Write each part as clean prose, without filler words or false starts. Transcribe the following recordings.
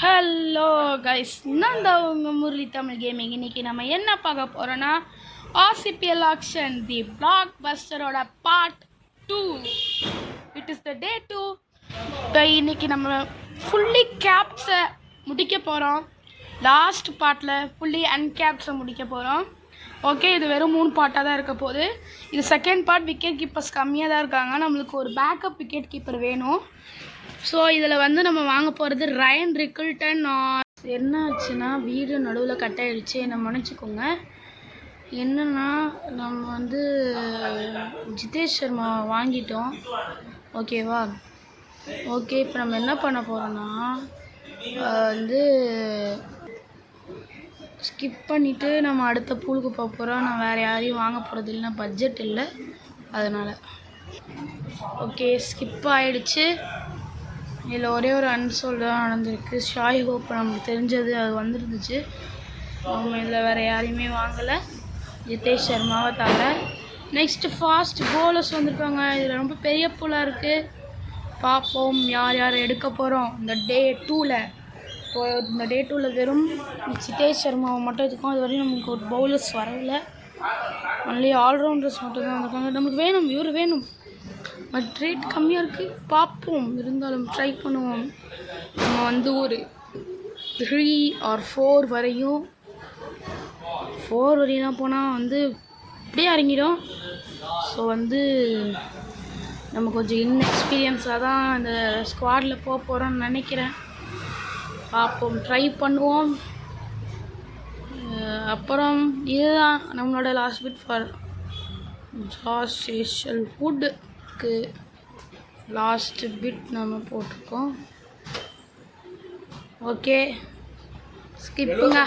Hello guys, நான் தான் உங்கள் முரளி தமிழ் கேமிங். இன்றைக்கி நம்ம என்ன பார்க்க போகிறோன்னா ஆர்சிபிஎல் ஆக்ஷன் தி பிளாக் பஸ்டரோட part 2. It is the day 2. இன்றைக்கி நம்ம ஃபுல்லி கேப்ஸை முடிக்க போகிறோம். லாஸ்ட் பார்ட்டில் ஃபுல்லி அன்கேப்ஸை முடிக்க போகிறோம். ஓகே, இது வெறும் 3 பார்ட்டாக தான் இருக்க போகுது. இது செகண்ட் பார்ட். விக்கெட் கீப்பர்ஸ் கம்மியாக தான் இருக்காங்க. நம்மளுக்கு ஒரு பேக்கப் விக்கெட் கீப்பர் வேணும். ஸோ இதில் வந்து நம்ம வாங்க போகிறது ரயன் ரிக்கில்டன். என்ன ஆச்சுன்னா வீடு நடுவில் கட் ஆகிடுச்சு, என்ன மன்னிச்சிக்கோங்க. என்னென்னா நம்ம வந்து ஜிதேஷ் சர்மா வாங்கிட்டோம். ஓகேவா? ஓகே, இப்போ நம்ம என்ன பண்ண போகிறோன்னா வந்து ஸ்கிப் பண்ணிவிட்டு நம்ம அடுத்த பூலுக்கு போக போகிறோம். நான் வேறு யாரையும் வாங்க போகிறது இல்லைன்னா பட்ஜெட் இல்லை, அதனால். ஓகே, ஸ்கிப் ஆகிடுச்சு. இதில் ஒரே ஒரு அன்சோல்டு தான் நடந்திருக்கு. ஷாய் ஹோப் நமக்கு தெரிஞ்சது, அது வந்துருந்துச்சு. நம்ம இதில் வேறு யாரையுமே வாங்கலை, ஜிதேஷ் சர்மாவை தவிர. நெக்ஸ்ட்டு ஃபாஸ்ட் போலர்ஸ் வந்திருக்காங்க. இதில் ரொம்ப பெரிய பூலாக இருக்குது. பார்ப்போம் யார் யார் எடுக்க போகிறோம் இந்த டே 2ல். இப்போ இந்த டே 2ல் வெறும் ஜிதேஷ் சர்மாவை மட்டும் இருக்கும். அது வரையும் நமக்கு ஒரு பவுலர்ஸ் வரவில்லை. ஒன்லி ஆல்ரவுண்டர்ஸ் மட்டும் தான் வந்திருக்காங்க. நமக்கு வேணும், இவர் வேணும். பட் ரேட் கம்மியாக இருக்குது. பார்ப்போம், இருந்தாலும் ட்ரை பண்ணுவோம். நம்ம வந்து ஒரு 3 or 4 வரையும் 4 வரையும் போனால் வந்து அப்படியே இறங்கிடும். ஸோ வந்து நம்ம கொஞ்சம் இன்எக்ஸ்பீரியன்ஸாக தான் இந்த ஸ்குவாடில் போக போகிறோம்னு நினைக்கிறேன். பார்ப்போம், ட்ரை பண்ணுவோம். அப்புறம் இதுதான் நம்மளோட last bit for Josh Hazlewood. Last bit நம்ம போட்டிருக்கோம். ஓகே, ஸ்கிப்புங்க.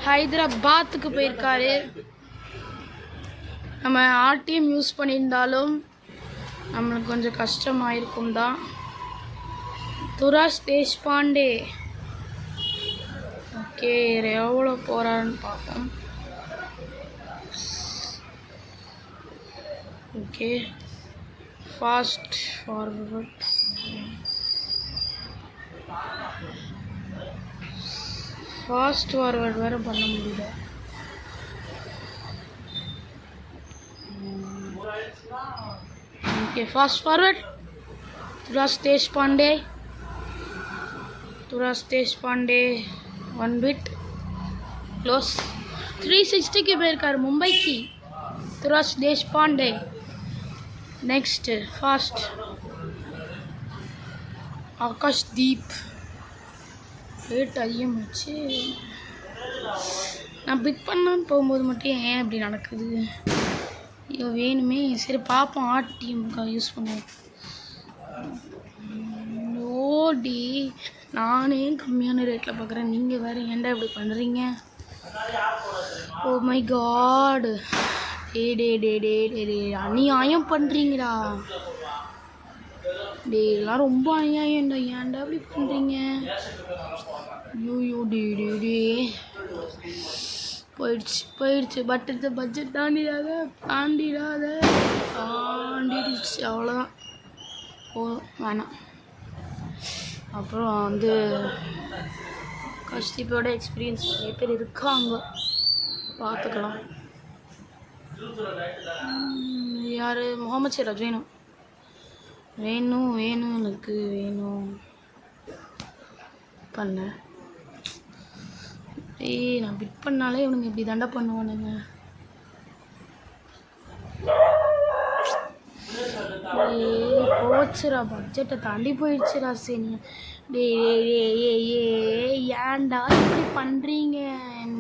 ஹைதராபாத்துக்கு போயிருக்காரு. நம்ம ஆர்டிஎம் யூஸ் பண்ணியிருந்தாலும் நம்மளுக்கு கொஞ்சம் கஷ்டமாயிருக்கும் தான். துராஷ் தேஷ்பாண்டே. ஓகே, எவ்வளோ போகிறாருன்னு பார்ப்போம். Okay, fast forward. வேறு பண்ண முடியல. Okay, fast forward. துராஷ் தேஷ்பாண்டே 1 பிட் க்ளோஸ். 360க்கு போயிருக்காரு மும்பைக்கு துராஷ் Deshpande. Next fast Akash Deep. Rate அதிகமாச்சு. நான் பிக் பண்ணான்னு போகும்போது மட்டும் ஏன் அப்படி நடக்குது? ஐயோ, வேணுமே. சரி பார்ப்போம், ஆர்டிஎம்க்காக யூஸ் பண்ணுவோம். ஓடி, நானே கம்மியான ரேட்டில் பார்க்குறேன், நீங்கள் வேறு ஏன்டா இப்படி பண்ணுறீங்க? Oh my God. டே அநியாயம் பண்ணுறீங்கடா. இதெல்லாம் ரொம்ப அநியாயம்டா. ஏன்டா அப்படி பண்ணுறீங்க? ஐயோ டே போயிடுச்சு. பட் இந்த பட்ஜெட் தாண்டிடுச்சு. அவ்வளோதான். ஓ வேணாம். அப்புறம் வந்து கஷ்டிப்போட எக்ஸ்பீரியன்ஸ் நிறைய பேர் இருக்காங்க, பார்த்துக்கலாம். யார்? முகமது சிராஜ் வேணும். எனக்கு வேணும் பண்ண. நான் பிட் பண்ணாலே இவனுங்க இப்படி தாண்டா பண்ணுவானுங்க. போச்சுரா, பட்ஜெட்டை தாண்டி போயிடுச்சுரா. சரி ஏன்டா இப்படி பண்ணுறீங்க?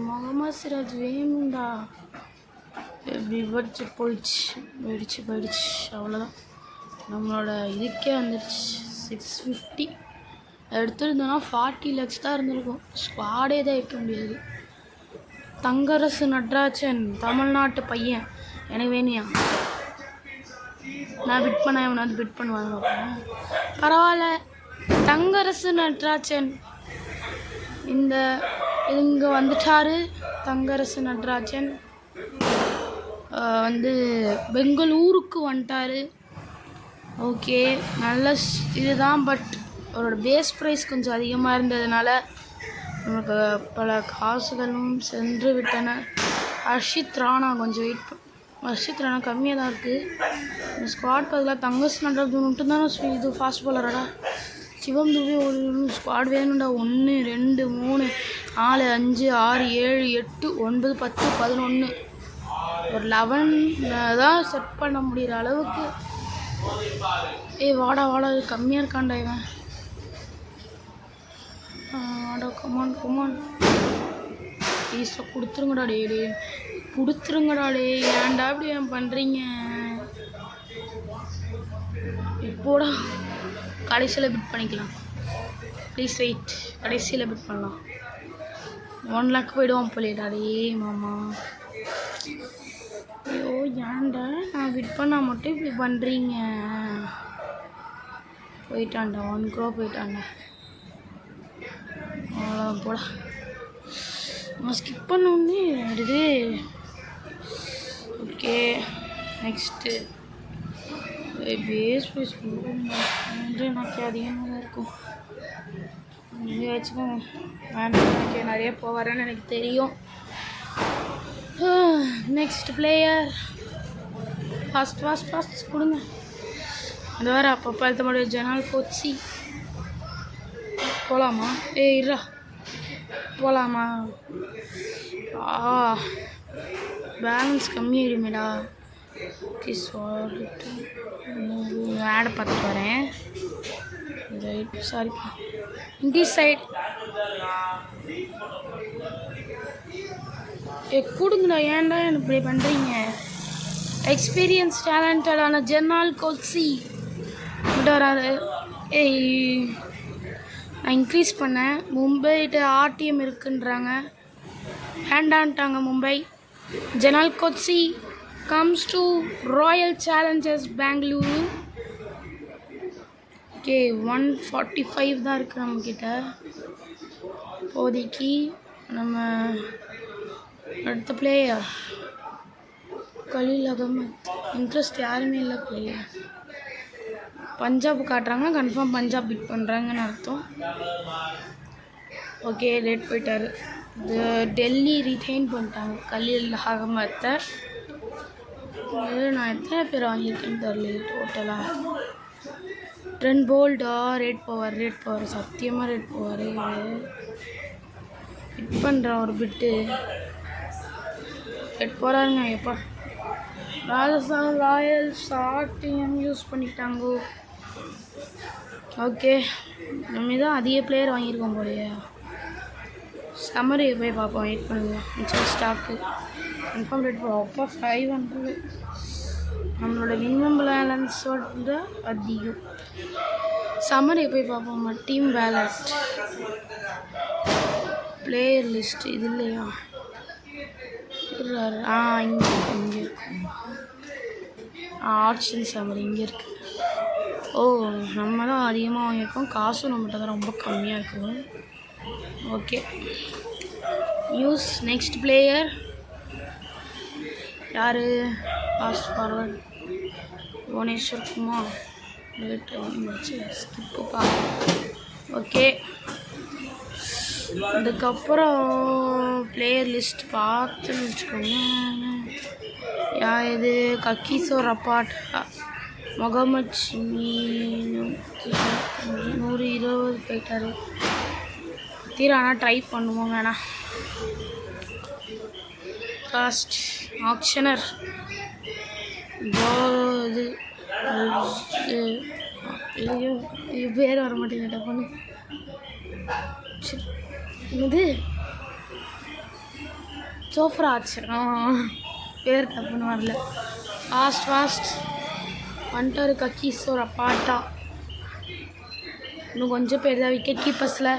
முகமது சிராஜ் வேணும்டா. எப்படி பட்ஜெட் போயிடுச்சு. அவ்வளோதான். நம்மளோட இதுக்கே வந்துடுச்சு 650. எடுத்துருந்தோன்னா 40 lakhs தான் இருந்திருக்கும். ஸ்குவாடே தான் இருக்க முடியாது. தங்கரசு நடராஜன், தமிழ்நாட்டு பையன், எனக்கு வேணியா? நான் பிட் பண்ண எவனாவது பிட் பண்ணுவாங்க. பரவாயில்ல. தங்கரசு நடராஜன் இங்கே வந்துட்டாரு. தங்கரசு நடராஜன் வந்து பெங்களூருக்கு வந்துட்டாரு. ஓகே, நல்ல இதுதான். பட் அவரோட பேஸ் ப்ரைஸ் கொஞ்சம் அதிகமாக இருந்ததுனால நமக்கு பல காசுகளும் சென்று விட்டன. ஹர்ஷித் ராணா கொஞ்சம் ஹர்ஷித் ராணா கம்மியாக தான் இருக்குது. ஸ்குவாட் பதிலாக தங்கஸ் நட்ராஜன் மட்டும் தானே இது ஃபாஸ்ட் பாலராடா. சிவம் துபே ஒரு ஸ்குவாட் வேணும்டா. 1 2 3 4 5 6 7 8 9 10 11 ஒரு 11 தான் செட் பண்ண முடிகிற அளவுக்கு. வாடா கம்மியாக இருக்கான்டா இவன். வாடா கமான் ப்ளீஸ் கொடுத்துருங்கடா ஏன்டா இப்படி பண்ணுறீங்க. இப்போடா கடைசியில் பிட் பண்ணிக்கலாம். ப்ளீஸ் வெயிட், கடைசியில் பிட் பண்ணலாம். 1 lakh போய்டுவோம் போலேடா. மாமா ஐயோ ஏன்டா நான் பிட் பண்ணால் மட்டும் இப்படி பண்ணுறீங்க. போயிட்டான்டா 1 crore போயிட்டான்டா. அவ்வளோ போட நான் ஸ்கிப் பண்ணோன்னே வருது. ஓகே நெக்ஸ்ட்டு பேஸ் ப்ரைஸ் எனக்கு அதிகமாக தான் இருக்கும். இங்கே வச்சுக்கோங்க. எனக்கு நிறைய போவாரன்னு எனக்கு தெரியும். நெக்ஸ்ட் பிளேயர் ஃபாஸ்ட் கொடுங்க. அது வேறு அப்பப்போ எழுத்த முடியும். ஜனால் கோச்சி போகலாமா? இருடா போகலாமா? பேலன்ஸ் கம்மியாயிடுமேடா. ஆடை பார்த்துட்டு வரேன். சாரிப்பா இண்டி சைட் கொடுங்கடா. ஏன்டா எனக்கு இப்படி பண்ணுறீங்க? எக்ஸ்பீரியன்ஸ் டேலண்டடான ஜெர்னால் கோச்சி வராது. நான் இன்க்ரீஸ் பண்ணேன். மும்பைகிட்ட ஆர்டிஎம் இருக்குன்றாங்க. வேண்டான்ட்டாங்க Mumbai. Gerald Coetzee comes to Royal Challengers Bangalore. Okay 145 தான் இருக்குது நம்மக்கிட்ட இப்போதைக்கு. நம்ம அடுத்த பிளேயர் கலீல் அகமத். இன்ட்ரெஸ்ட் யாருமே இல்லை பிளேயர். பஞ்சாப் காட்டுறாங்க, கன்ஃபார்ம் பஞ்சாப் பிட் பண்ணுறாங்கன்னு அர்த்தம். ஓகே ரேட் போயிட்டார். டெல்லி ரிட்டைன் பண்ணிட்டாங்க கலீல் அகமத்தை. நான் எத்தனை பேர் வாங்கியிருக்கேன்னு தெரியல டோட்டலாக. ட்ரெண்ட் போல்டா ரேட் போவார் சத்தியமாக ரேட் போவார். பிட் பண்ணுறான் ஒரு பிட்டு ரேட் போகிறாருங்க. எப்போ ராஜஸ்தான் ராயல்ஸ் ஆர்டிஎம் யூஸ் பண்ணிட்டாங்கோ. ஓகே நம்ம தான் அதிக பிளேயர் வாங்கியிருக்கோம் போலையே. சம்மரியை போய் பார்ப்போம். வெயிட் பண்ணுங்கள். மிச்சம் ஸ்டாக்கு கன்ஃபார்ம் ரேட் போகிறோம். அப்போ 500 நம்மளோட மினிமம் பேலன்ஸ் வந்து அதிகம். சம்மரியை போய் பார்ப்போம். டீம் பேலன்ஸ் பிளேயர் லிஸ்ட் இது இல்லையா? இங்கே இருக்கு. ஆப்ஷன் சம்மரி இங்கே இருக்குது. நம்ம தான் அதிகமாக வாங்கியிருக்கோம். காசும் நம்மகிட்ட தான் ரொம்ப கம்மியாக இருக்குது. ஓகே யூஸ் நெக்ஸ்ட் பிளேயர் யார்? Fast forward Bhuvneshwar Kumar. ஸ்கிப்புப்பா. ஓகே அதுக்கப்புறம் பிளேயர் லிஸ்ட் பார்த்துன்னு வச்சுக்கோங்க. இது கக்கீசோர் அப்பாட் முகமது ஷமீன் 120 போயிட்டார். ஆனால் ட்ரை பண்ணுவோம் வேணா. ஃபாஸ்ட் ஆக்ஷனர் இது பேர் வர மாட்டேங்கிட்ட பொண்ணு. இது சோஃப்ராஜ். பேர் தப்புன்னு வரல. ஃபாஸ்ட் வந்துட்டார் கக்கீசோர் அப்பாட்டா. இன்னும் கொஞ்சம் பேர் தான் விக்கெட் கீப்பர்ஸில்.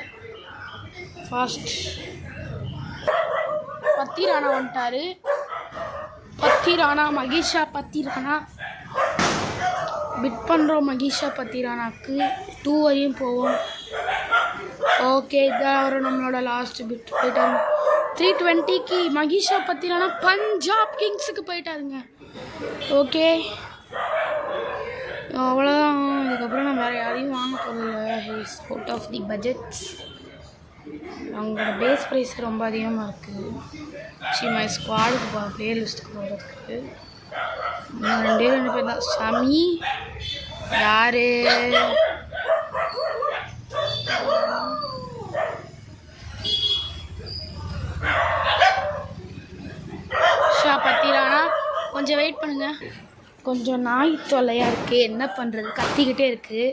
ஃபாஸ்ட் பத்தி ராணா வந்துட்டார். மகிஷா பத்தி ராணா பிட் பண்ணுறோம். மகிஷா பத்தி ராணாக்கு 2 வரையும் போவோம். ஓகே இதான் வரும் நம்மளோட லாஸ்ட் பிட். போயிட்டாங்க 320க்கு மகிஷா பத்தி ராணா பஞ்சாப் கிங்ஸுக்கு போயிட்டாருங்க. ஓகே அவ்வளோதான். இதுக்கப்புறம் நான் வேறு யாரையும் வாங்க போகிறதில்ல. He's out of the budgets. அவங்களோட பேஸ் ப்ரைஸ் ரொம்ப அதிகமாக இருக்குது. மை ஸ்குவாடுக்கு பிளேயர் லிஸ்ட்டுக்கு போகிறதுக்கு 2 பேர் தான். ஷமி யார் பத்திரானா கொஞ்சம் வெயிட் பண்ணுங்கள். கொஞ்சம் நாய் தொல்லையாக இருக்குது, என்ன பண்ணுறது, கத்திக்கிட்டே இருக்குது.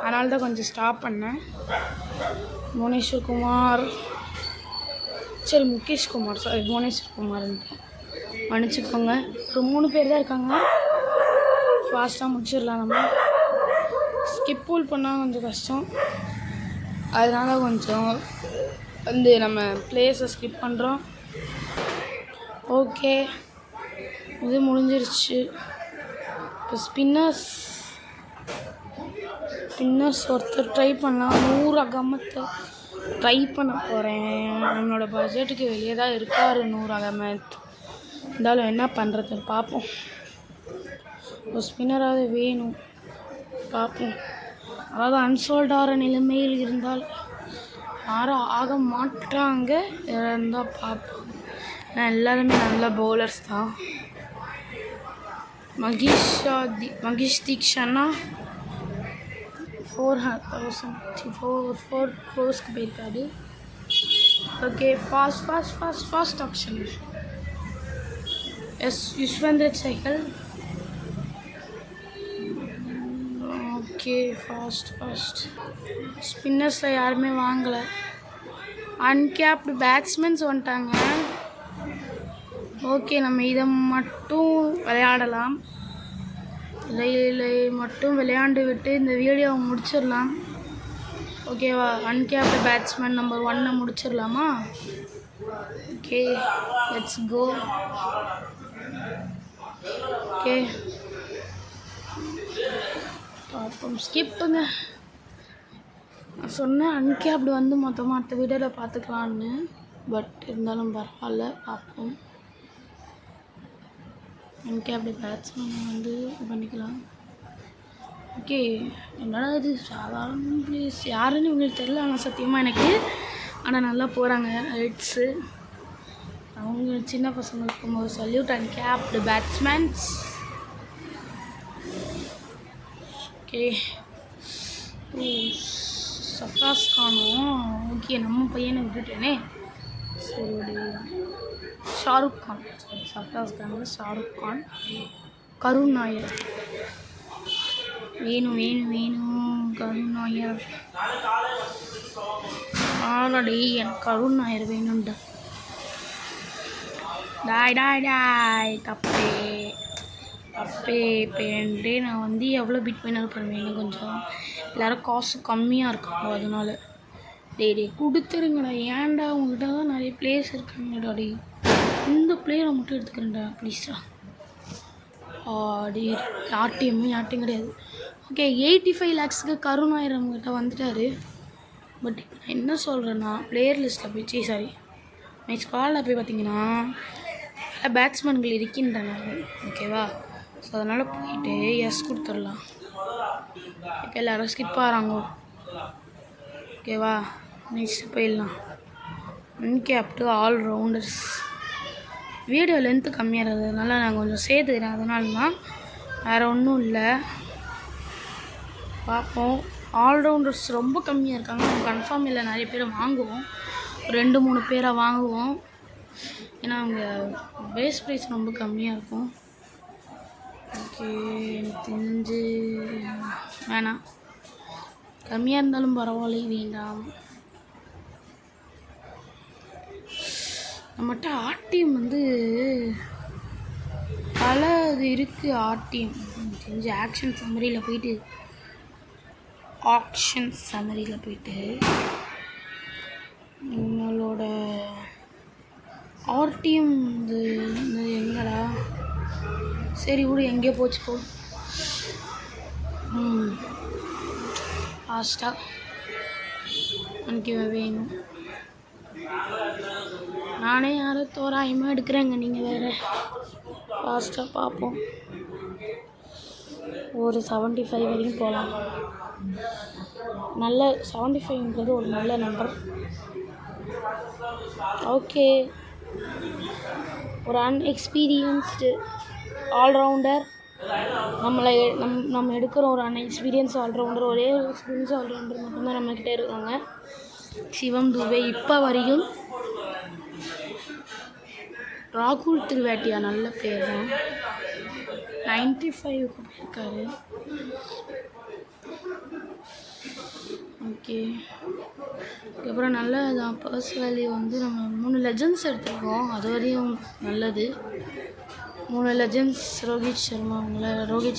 அதனால தான் கொஞ்சம் ஸ்டாப் பண்ணேன். புவனேஸ்வர் குமார், சரி முகேஷ் குமார், சாரி புவனேஸ்வர் குமார்ன்ட்டு மன்னிச்சுக்கோங்க. ஒரு 3 பேர் தான் இருக்காங்க. ஃபாஸ்ட்டாக முடிச்சிடலாம். நம்ம ஸ்கிப் பூல் பண்ணால் கொஞ்சம் கஷ்டம், அதனால கொஞ்சம் வந்து நம்ம பிளேஸை ஸ்கிப் பண்ணுறோம். ஓகே, இது முடிஞ்சிருச்சு. இப்போ ஸ்பின்னர்ஸ் ஒருத்தர் ட்ரை பண்ணலாம். 100 அகமத்தை ட்ரை பண்ண போகிறேன். நம்மளோட பட்ஜெட்டுக்கு வெளியே தான் இருக்கார் 100 அகமத். இருந்தாலும் என்ன பண்ணுறதுன்னு பார்ப்போம். ஒரு ஸ்பின்னராவது வேணும், பார்ப்போம். அதாவது அன்சோல்ட் ஆகிற நிலைமையில் இருந்தால் யாரும் ஆக மாட்டாங்க, இருந்தால் பார்ப்போம். எல்லாருமே நல்ல பவுலர்ஸ் தான். மகேஷ் தீக்ஷனா 4 க்ரோஸ்க்கு போயிருக்காரு. Okay, fast option. Yuzvendra Chahal. Okay, fast. ஸ்பின்னர்ஸில் யாருமே வாங்கலை. அன்கேப்டு பேட்ஸ்மென்ஸ் வந்துட்டாங்க. ஓகே, நம்ம இதை மட்டும் விளையாடலாம். மட்டும் விளையாண்டு விட்டு இந்த வீடியோவை முடிச்சிடலாம். ஓகேவா? அன்கேப்டு பேட்ஸ்மேன் நம்பர் 1 முடிச்சிடலாமா? Okay, let's go. ஓகே, பார்ப்போம். ஸ்கிப்புங்க. நான் சொன்னேன் அன்கேப்டு வந்து மொத்தமாக அடுத்த வீடியோவில் பார்த்துக்கலான்னு. பட் இருந்தாலும் பரவாயில்ல, பார்ப்போம். அன்கேப்டு பேட்ஸ்மேன் வந்து பண்ணிக்கலாம். ஓகே, என்னடா இது சாதாரண பிளேஸ், யாருன்னு இவங்களுக்கு தெரியல. ஆனால் சத்தியமாக எனக்கு. ஆனால் நல்லா போகிறாங்க ரெட்ஸு. அவங்க சின்ன பசங்களுக்கு ஒரு salute. Uncapped batsmen. Okay, Sarfraz கானும். ஓகே, நம்ம பையனை விட்டுட்டேனே. சரி, ஷாருக் கான். சஃப்ராஸ் கான், ஷாருக் கான். கருண் நாயர் வேணும். கருண் நாயர் ஆல்ரெடி எனக்கு கருண் நாயர் வேணும்டா. டாய் தப்பே பேண்டே. நான் வந்து எவ்வளோ பிட் பண்ணாலும் பண்ணுவேன். கொஞ்சம் எல்லோரும் காசு கம்மியாக இருக்காங்க, அதனால டே கொடுத்துருங்கடா. ஏன்டா உங்கள்கிட்ட தான் நிறைய பிளேஸ் இருக்காங்கடா. டே இந்த பிளேயரை மட்டும் எடுத்துக்கிறேன்டா ப்ளீஸ்டா. டே யார்ட்டையும் கிடையாது. ஓகே, 85 lakhsக்கு கருண் நாயர் நம்மகிட்ட வந்துட்டார். பட் இப்போ நான் என்ன சொல்கிறேன்னா, பிளேயர் லிஸ்ட்டில் போய் சாரி மை ஸ்குவாடில் போய் பார்த்தீங்கன்னா பேட்ஸ்மேன்கள் இருக்கின்றனர். ஓகேவா? ஸோ அதனால் போயிட்டு எஸ் கொடுத்துடலாம். இப்போ எல்லோரும் ஸ்கிப் ஆகிறாங்க. ஓகேவா? நெக்ஸ்ட்டு போயிடலாம். Uncapped all-rounders. வீடியோ லென்த்து கம்மியாக இருக்கிறதுனால நான் கொஞ்சம் சேர்த்துக்கிறேன், அதனால தான், வேறு ஒன்றும் இல்லை. பார்ப்போம். ஆல்ரவுண்டர்ஸ் ரொம்ப கம்மியாக இருக்காங்க. நம்ம கன்ஃபார்ம் இல்லை, நிறைய பேர் வாங்குவோம். 2-3 பேரை வாங்குவோம். ஏன்னா அவங்க பேஸ் ப்ரைஸ் ரொம்ப கம்மியாக இருக்கும். ஓகே, எனக்கு தெரிஞ்சு வேணாம், கம்மியாக இருந்தாலும் பரவாயில்லை, வேண்டாம். நம்மகிட்ட ஆர்டிஎம் வந்து பல இது இருக்குது. ஆர்டிஎம் தெரிஞ்சு ஆக்ஷன் சம்மரியில் போயிட்டு நம்மளோட ஆர்டிஎம் இது எங்கடா, சரி விடு, எங்கேயோ போச்சு போ. ஃபாஸ்ட்டாக எனக்கு வேணும். நானே யாரோ தோராயமாக எடுக்கிறேங்க, நீங்கள் வேறு. ஃபாஸ்ட்டாக பார்ப்போம். ஒரு 75 வரைக்கும் போகலாம். நல்ல 75ன்றது ஒரு நல்ல நம்பர். ஓகே, ஒரு அன்எக்ஸ்பீரியன்ஸ்டு ஆல்ரவுண்டர் நம்ம எடுக்கிற ஒரு அன்எக்ஸ்பீரியன்ஸ் ஆல்ரவுண்டர், ஒரே ஒரு எக்ஸ்பீரியன்ஸ் ஆல்ரவுண்டர் மட்டும்தான் நம்மக்கிட்ட இருக்காங்க. சிவம் துபே இப்போ வரையும். ராகுல் திரிவேட்டியா நல்ல பிளேயர் தான், 95க்கு போயிருக்காரு. ஓகே, அதுக்கப்புறம் நல்லதான். பர்ஸ் வேல்யூ வந்து நம்ம 3 லெஜண்ட்ஸ் எடுத்துருக்கோம், அது வரையும் நல்லது. 3 லெஜண்ட்ஸ் ரோஹித்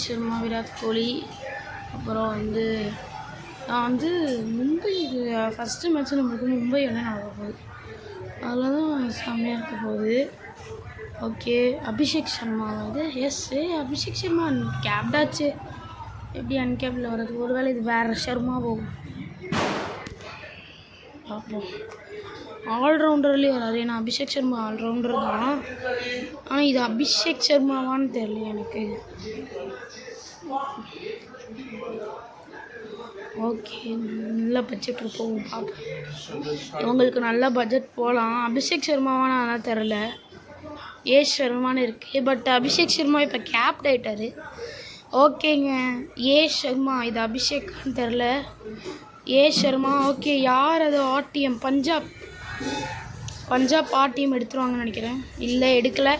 சர்மா, விராட் கோலி. அப்புறம் வந்து நான் வந்து மும்பை ஃபஸ்ட்டு மேட்ச்சு நம்மளுக்கு மும்பை வந்து நடக்க போகுது, அதில் தான் செம்மையாக இருக்க போகுது. ஓகே, அபிஷேக் சர்மா வந்து அபிஷேக் சர்மா கேப்டாச்சு, எப்படி அன்கேப்டில் வர்றது? ஒருவேளை இது வேறு சர்மா போகும் பார்ப்போம். ஆல்ரவுண்டர்லேயே வராது, ஏன்னா அபிஷேக் சர்மா ஆல்ரவுண்டர் தான். ஆனால் இது அபிஷேக் சர்மாவான்னு தெரியல எனக்கு. ஓகே, நல்ல பட்ஜெட் இருக்கும் பார்ப்போம். இவங்களுக்கு நல்ல பட்ஜெட் போகலாம். அபிஷேக் சர்மாவான்னு ஆனால் தெரில, சர்மான்னு இருக்குது. பட் அபிஷேக் சர்மா இப்போ கேப்ட் ஆகிட்டார். ஓகேங்க, சர்மா, இது அபிஷேக்கான்னு தெரில. சர்மா. ஓகே, யார் அது? ஆர்டிஎம் பஞ்சாப் ஆர்டிஎம் எடுத்துருவாங்கன்னு நினைக்கிறேன். இல்லை, எடுக்கலை.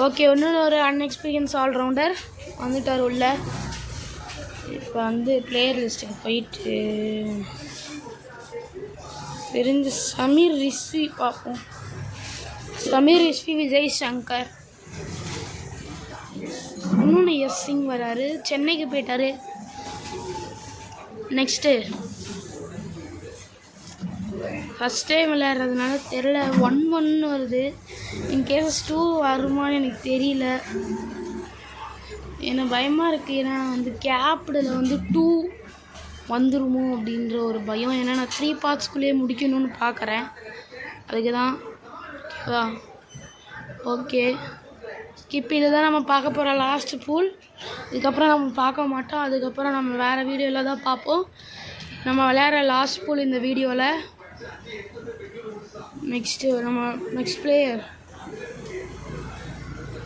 ஓகே, இன்னொரு ஒரு அன்எக்ஸ்பீரியன்ஸ் ஆல்ரவுண்டர் வந்துட்டார் உள்ள. இப்போ வந்து பிளேயர் லிஸ்ட்டுக்கு போயிட்டு தெரிஞ்ச சமீர் ரிஸ்வி பார்ப்போம். சமீர் ரிஸ்வி, விஜய் சங்கர், இன்னொன்று சிங் வராரு, சென்னைக்கு போயிட்டாரு. நெக்ஸ்ட்டு ஃபஸ்ட் டைம் விளையாடுறதுனால தெரில, 1-1 வருது. இன்கேஸ் 2 வருமானு எனக்கு தெரியல, எனக்கு பயமாக இருக்குது. ஏன்னா வந்து கேப்டில் வந்து 2 வந்துருமோ அப்படின்ற ஒரு பயம். ஏன்னா நான் 3 பார்ட்ஸ்குள்ளேயே முடிக்கணும்னு பார்க்குறேன், அதுக்கு தான். ஓகேவா? Okay, skip. இதை தான் நம்ம பார்க்க போகிற லாஸ்ட் பூல். இதுக்கப்புறம் நம்ம பார்க்க மாட்டோம், அதுக்கப்புறம் நம்ம வேறு வீடியோவில் தான் பார்ப்போம். நம்ம விளையாடுற லாஸ்ட் பூல் இந்த வீடியோவில். நெக்ஸ்ட் பிளேயர்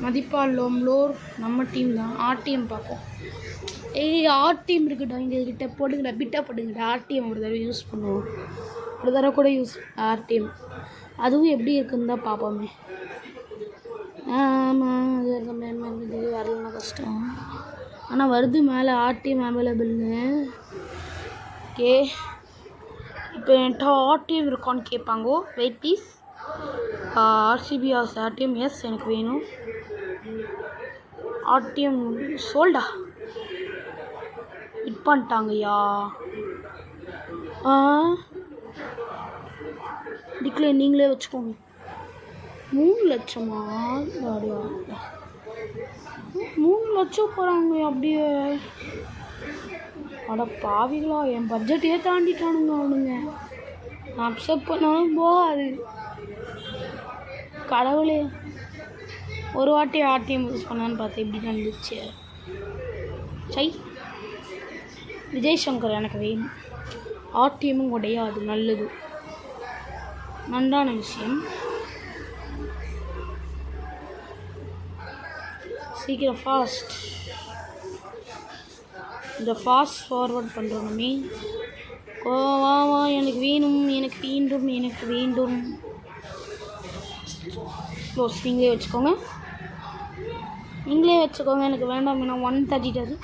மதிப்பால் லோம்லோர், நம்ம டீம் தான். ஆர்டிஎம் பார்ப்போம். ஆர்டிஎம் இருக்குடா, இங்கே கிட்ட போடுங்கடா, பிட்டா போடுங்கடா. ஆர்டிஎம் ஒரு தடவை யூஸ் பண்ணுவோம், ஒரு தடவை கூட யூஸ் ஆர்டிஎம். அதுவும் எப்படி இருக்குன்னு தான் பார்ப்போமே. ஆமாம், அது இருக்குது, வரலன்னா கஷ்டம். ஆனால் வருது மேலே ஆர்டிஎம் அவைலபிள்னு. ஓகே, இப்போ என்கிட்ட ஆர்டிஎம் இருக்கான்னு கேட்பாங்கோ. Wait please. RCB RTM, yes எனக்கு வேணும். ஆர்டிஎம் சோல்டா, ஹிட் பண்ணிட்டாங்கய்யா. டிக்ளேர் நீங்களே வச்சுக்கோங்க. 3 லட்சமா? 3 லட்சம் போகிறாங்க அப்படியே. அட பாவிகளா, என் பட்ஜெட்டையே தாண்டிட்டானுங்க அவனுங்க. நான் அக்செப்ட் பண்ணாலும் போகாது. கடவுளே, ஒரு வாட்டி ஆர்டிஎம் யூஸ் பண்ணான்னு பார்த்தேன், இப்படி நடந்துச்சு. விஜய் சங்கர் எனக்கு வேணும். ஆர்டிஎம்மும் கிடையாது, நல்லது, நன்றான விஷயம். சீக்கிரம் ஃபாஸ்ட், இந்த ஃபாஸ்ட் ஃபார்வர்ட் பண்ணுறோமே. வா, எனக்கு வேணும், எனக்கு வேண்டும். க்ளோஸ், நீங்களே வச்சுக்கோங்க, எனக்கு வேண்டாம். ஏன்னா 132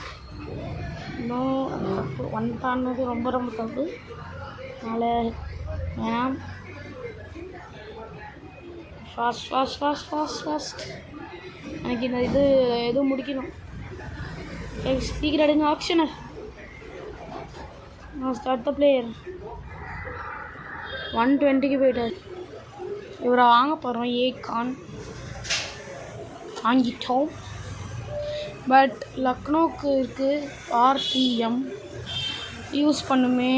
இன்னும் 1 தாண்டது ரொம்ப தப்பு, அதனால் வேணாம். ஃபாஸ்ட். எனக்கு இந்த இது எதுவும் முடிக்கணும். சீக்கிரம் எடுங்க ஆப்ஷனை. Start the player. 120க்கு போயிட்டார். இவரை வாங்க போகிறோம். கான் வாங்கிட்டோம். பட் லக்னோவுக்கு இருக்குது ஆர்டிஎம் யூஸ் பண்ணுமே.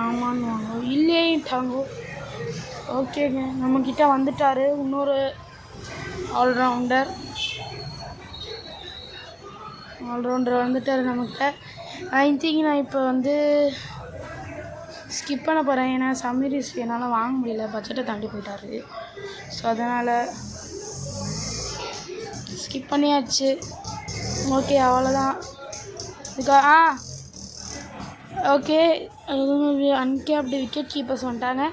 ஆமான்னு வாங்க, இல்லைட்டாங்கோ. ஓகேங்க, நம்மக்கிட்ட வந்துட்டார். இன்னொரு ஆல்ரவுண்டர் வந்துட்டார் நம்மகிட்ட. ஐ திங்க் நான் இப்போ வந்து ஸ்கிப் பண்ண போகிறேன். ஏன்னா சம்மீரிஸ் என்னால் வாங்க முடியல, பட்ஜெட்டை தாண்டி போயிட்டாரு. ஸோ அதனால் ஸ்கிப் பண்ணியாச்சு. ஓகே, அவ்வளோதான். ஓகே, அன்கேப்டு விக்கெட் கீப்பர்ஸ் வந்துட்டாங்க.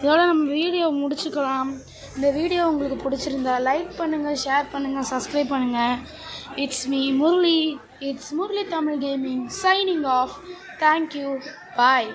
இதோட நம்ம வீடியோ முடிச்சுக்கலாம். இந்த வீடியோ உங்களுக்கு பிடிச்சிருந்தா லைக் பண்ணுங்கள், ஷேர் பண்ணுங்கள், சப்ஸ்கிரைப் பண்ணுங்கள். It's Murali Tamil gaming signing off. Thank you, bye.